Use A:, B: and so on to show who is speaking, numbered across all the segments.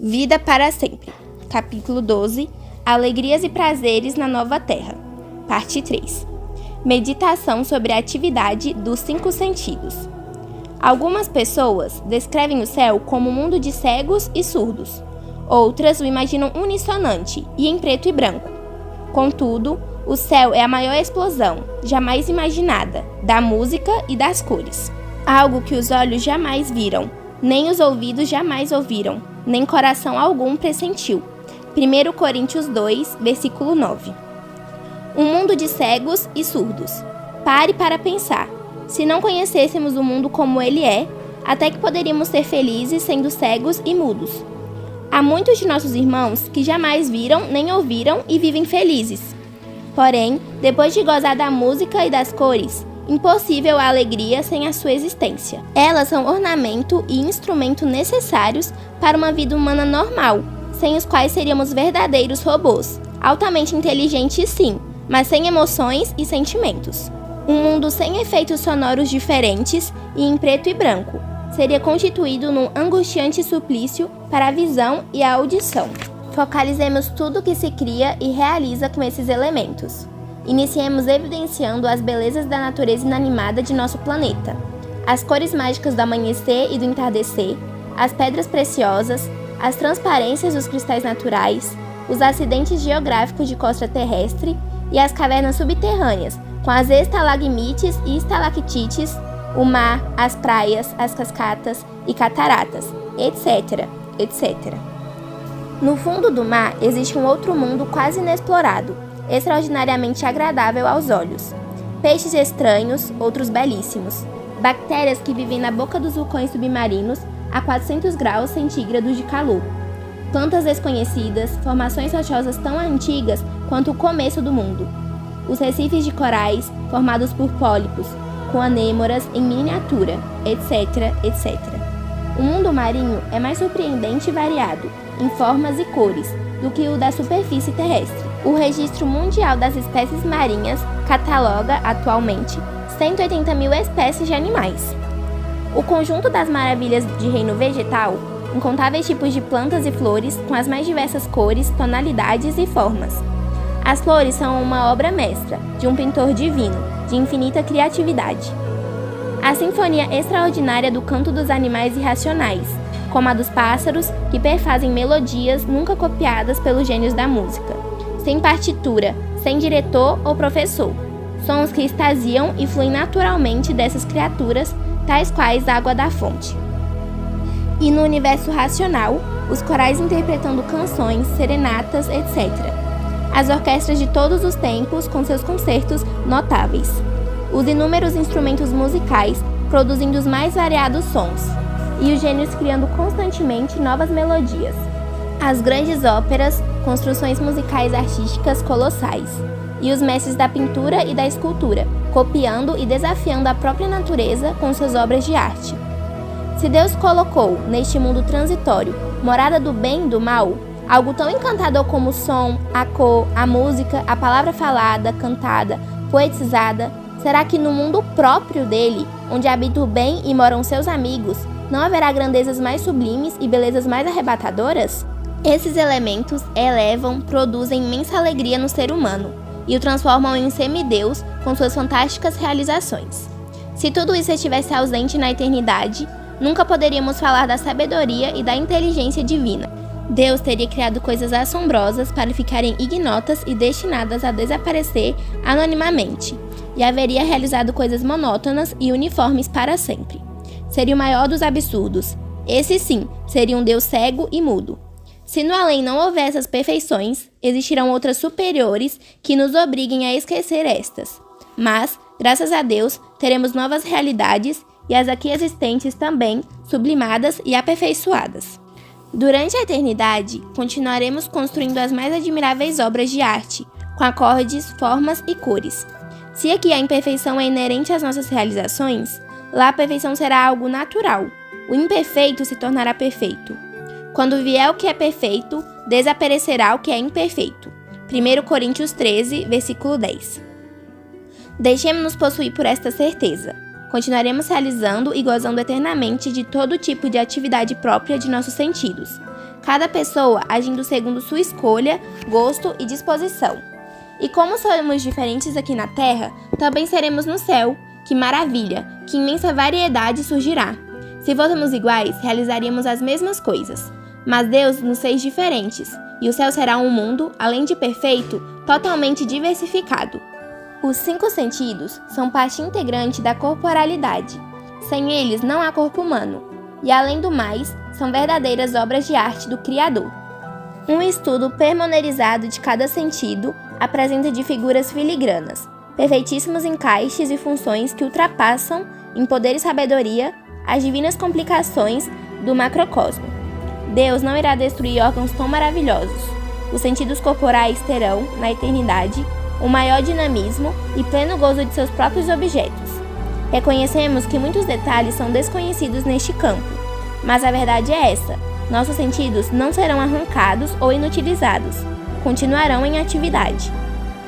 A: Vida para sempre. Capítulo 12. Alegrias e prazeres na nova terra. Parte 3. Meditação sobre a atividade dos 5 sentidos. Algumas pessoas descrevem o céu como um mundo de cegos e surdos. Outras o imaginam unissonante e em preto e branco. Contudo, o céu é a maior explosão, jamais imaginada, da música e das cores. Algo que os olhos jamais viram, nem os ouvidos jamais ouviram, nem coração algum pressentiu. 1 Coríntios 2, versículo 9. Um mundo de cegos e surdos. Pare para pensar. Se não conhecêssemos o mundo como ele é, até que poderíamos ser felizes sendo cegos e mudos. Há muitos de nossos irmãos que jamais viram nem ouviram e vivem felizes. Porém, depois de gozar da música e das cores, impossível a alegria sem a sua existência. Elas são ornamento e instrumento necessários para uma vida humana normal, sem os quais seríamos verdadeiros robôs, altamente inteligentes sim, mas sem emoções e sentimentos. Um mundo sem efeitos sonoros diferentes e em preto e branco seria constituído num angustiante suplício para a visão e a audição. Focalizemos tudo que se cria e realiza com esses elementos. Iniciemos evidenciando as belezas da natureza inanimada de nosso planeta, as cores mágicas do amanhecer e do entardecer, as pedras preciosas, as transparências dos cristais naturais, os acidentes geográficos de costa terrestre e as cavernas subterrâneas, com as estalagmites e estalactites, o mar, as praias, as cascatas e cataratas, etc., etc. No fundo do mar existe um outro mundo quase inexplorado, extraordinariamente agradável aos olhos. Peixes estranhos, outros belíssimos. Bactérias que vivem na boca dos vulcões submarinos a 400 graus centígrados de calor. Plantas desconhecidas, formações rochosas tão antigas quanto o começo do mundo. Os recifes de corais, formados por pólipos, com anêmoras em miniatura, etc., etc. O mundo marinho é mais surpreendente e variado, em formas e cores, do que o da superfície terrestre. O Registro Mundial das Espécies Marinhas cataloga, atualmente, 180 mil espécies de animais. O conjunto das maravilhas de reino vegetal, incontáveis tipos de plantas e flores com as mais diversas cores, tonalidades e formas. As flores são uma obra mestra, de um pintor divino, de infinita criatividade. A sinfonia extraordinária do canto dos animais irracionais, como a dos pássaros, que perfazem melodias nunca copiadas pelos gênios da música, sem partitura, sem diretor ou professor. Sons que extasiam e fluem naturalmente dessas criaturas, tais quais a água da fonte. E no universo racional, os corais interpretando canções, serenatas, etc. As orquestras de todos os tempos com seus concertos notáveis. Os inúmeros instrumentos musicais produzindo os mais variados sons. E os gênios criando constantemente novas melodias. As grandes óperas, construções musicais artísticas colossais. E os mestres da pintura e da escultura, copiando e desafiando a própria natureza com suas obras de arte. Se Deus colocou, neste mundo transitório, morada do bem e do mal, algo tão encantador como o som, a cor, a música, a palavra falada, cantada, poetizada, será que no mundo próprio dele, onde habita o bem e moram seus amigos, não haverá grandezas mais sublimes e belezas mais arrebatadoras? Esses elementos elevam, produzem imensa alegria no ser humano e o transformam em um semideus com suas fantásticas realizações. Se tudo isso estivesse ausente na eternidade, nunca poderíamos falar da sabedoria e da inteligência divina. Deus teria criado coisas assombrosas para ficarem ignotas e destinadas a desaparecer anonimamente, e haveria realizado coisas monótonas e uniformes para sempre. Seria o maior dos absurdos. Esse sim, seria um Deus cego e mudo. Se no além não houver essas perfeições, existirão outras superiores que nos obriguem a esquecer estas. Mas, graças a Deus, teremos novas realidades e as aqui existentes também, sublimadas e aperfeiçoadas. Durante a eternidade, continuaremos construindo as mais admiráveis obras de arte, com acordes, formas e cores. Se aqui a imperfeição é inerente às nossas realizações, lá a perfeição será algo natural. O imperfeito se tornará perfeito. Quando vier o que é perfeito, desaparecerá o que é imperfeito. 1 Coríntios 13, versículo 10. Deixemos-nos possuir por esta certeza. Continuaremos realizando e gozando eternamente de todo tipo de atividade própria de nossos sentidos, cada pessoa agindo segundo sua escolha, gosto e disposição. E como somos diferentes aqui na Terra, também seremos no céu. Que maravilha! Que imensa variedade surgirá! Se fôssemos iguais, realizaríamos as mesmas coisas. Mas Deus nos fez diferentes, e o céu será um mundo, além de perfeito, totalmente diversificado. Os 5 sentidos são parte integrante da corporalidade. Sem eles não há corpo humano, e além do mais, são verdadeiras obras de arte do Criador. Um estudo pormenorizado de cada sentido apresenta de figuras filigranas, perfeitíssimos encaixes e funções que ultrapassam, em poder e sabedoria, as divinas complicações do macrocosmo. Deus não irá destruir órgãos tão maravilhosos. Os sentidos corporais terão, na eternidade, o maior dinamismo e pleno gozo de seus próprios objetos. Reconhecemos que muitos detalhes são desconhecidos neste campo, mas a verdade é essa: nossos sentidos não serão arrancados ou inutilizados, continuarão em atividade.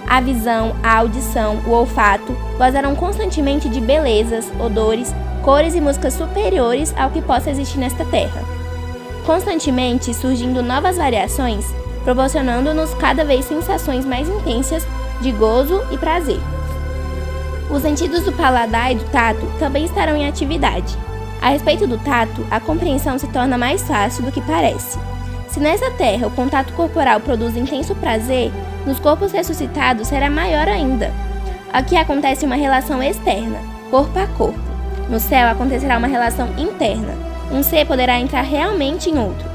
A: A visão, a audição, o olfato gozarão constantemente de belezas, odores, cores e músicas superiores ao que possa existir nesta terra, constantemente surgindo novas variações, proporcionando-nos cada vez sensações mais intensas de gozo e prazer. Os sentidos do paladar e do tato também estarão em atividade. A respeito do tato, a compreensão se torna mais fácil do que parece. Se nessa terra o contato corporal produz intenso prazer, nos corpos ressuscitados será maior ainda. Aqui acontece uma relação externa, corpo a corpo. No céu acontecerá uma relação interna. Um ser poderá entrar realmente em outro.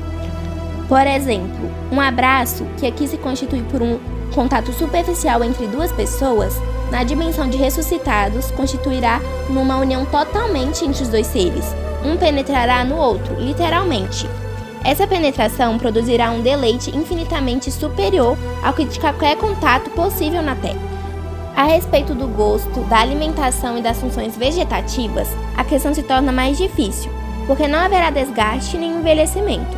A: Por exemplo, um abraço, que aqui se constitui por um contato superficial entre duas pessoas, na dimensão de ressuscitados, constituirá numa união totalmente entre os dois seres. Um penetrará no outro, literalmente. Essa penetração produzirá um deleite infinitamente superior ao que de qualquer contato possível na Terra. A respeito do gosto, da alimentação e das funções vegetativas, a questão se torna mais difícil, porque não haverá desgaste nem envelhecimento.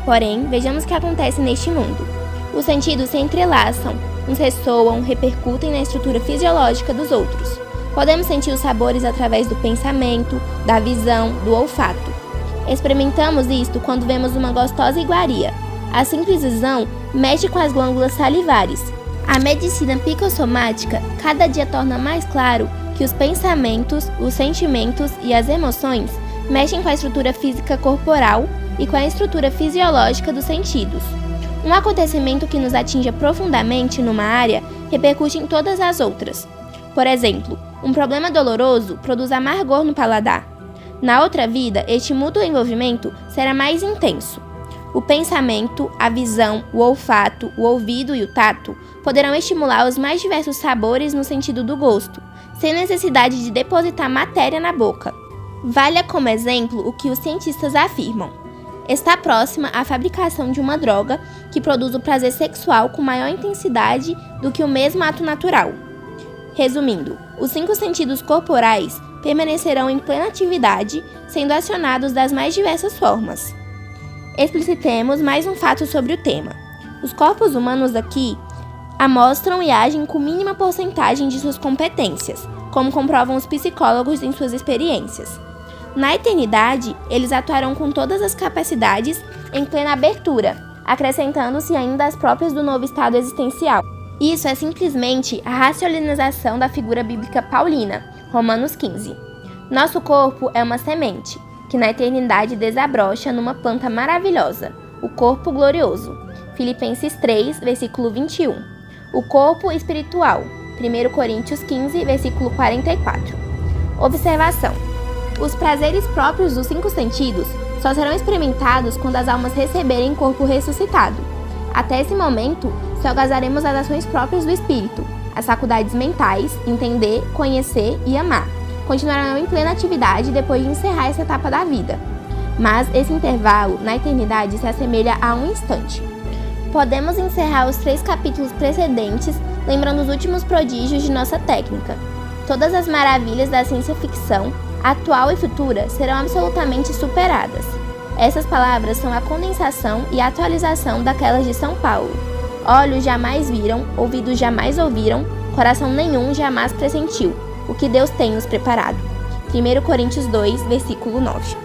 A: Porém, vejamos o que acontece neste mundo. Os sentidos se entrelaçam, uns ressoam, repercutem na estrutura fisiológica dos outros. Podemos sentir os sabores através do pensamento, da visão, do olfato. Experimentamos isto quando vemos uma gostosa iguaria. A simples visão mexe com as glândulas salivares. A medicina psicossomática cada dia torna mais claro que os pensamentos, os sentimentos e as emoções mexem com a estrutura física corporal e com a estrutura fisiológica dos sentidos. Um acontecimento que nos atinja profundamente numa área repercute em todas as outras. Por exemplo, um problema doloroso produz amargor no paladar. Na outra vida, este mútuo envolvimento será mais intenso. O pensamento, a visão, o olfato, o ouvido e o tato poderão estimular os mais diversos sabores no sentido do gosto, sem necessidade de depositar matéria na boca. Valha como exemplo o que os cientistas afirmam. Está próxima a fabricação de uma droga que produz o prazer sexual com maior intensidade do que o mesmo ato natural. Resumindo, os 5 sentidos corporais permanecerão em plena atividade, sendo acionados das mais diversas formas. Explicitemos mais um fato sobre o tema. Os corpos humanos aqui amostram e agem com mínima porcentagem de suas competências, como comprovam os psicólogos em suas experiências. Na eternidade, eles atuarão com todas as capacidades em plena abertura, acrescentando-se ainda as próprias do novo estado existencial. Isso é simplesmente a racionalização da figura bíblica paulina, Romanos 15. Nosso corpo é uma semente, que na eternidade desabrocha numa planta maravilhosa, o corpo glorioso. Filipenses 3, versículo 21. O corpo espiritual, 1 Coríntios 15, versículo 44. Observação. Os prazeres próprios dos 5 sentidos só serão experimentados quando as almas receberem corpo ressuscitado. Até esse momento, só gozaremos as ações próprias do espírito, as faculdades mentais, entender, conhecer e amar. Continuarão em plena atividade depois de encerrar essa etapa da vida. Mas esse intervalo, na eternidade, se assemelha a um instante. Podemos encerrar os 3 capítulos precedentes lembrando os últimos prodígios de nossa técnica. Todas as maravilhas da ciência-ficção, atual e futura, serão absolutamente superadas. Essas palavras são a condensação e a atualização daquelas de São Paulo. Olhos jamais viram, ouvidos jamais ouviram, coração nenhum jamais pressentiu o que Deus tem nos preparado. 1 Coríntios 2, versículo 9.